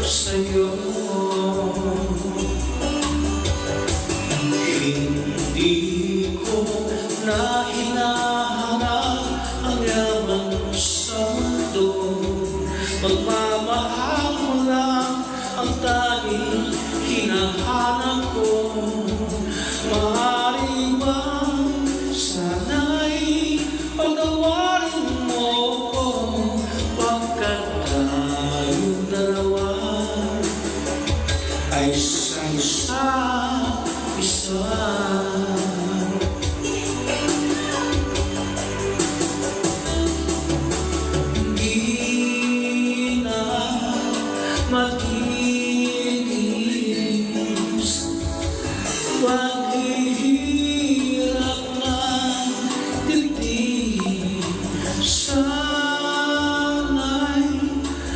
sa'yo. Hindi ko na hinahanap ang yaman sa mundo. Pagmamahal mo lang ang tanging hinahanap ko. Maaari bang sana'y patawarin mo ko, pagkat tayong dalawa ay